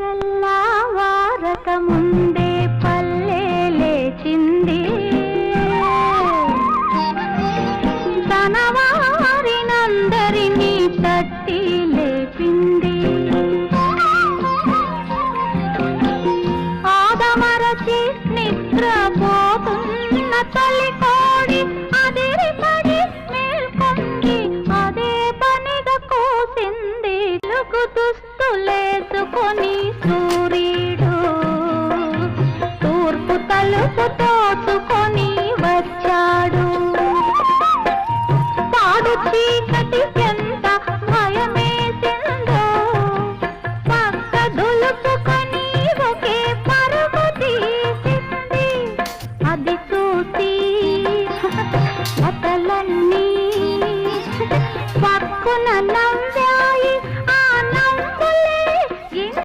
తెల్లవారక ముందే పల్లె లేచింది, తన వారినందరినీ తట్టి లేపింది. ఆదమరచి నిద్రపోతున్న తల్లి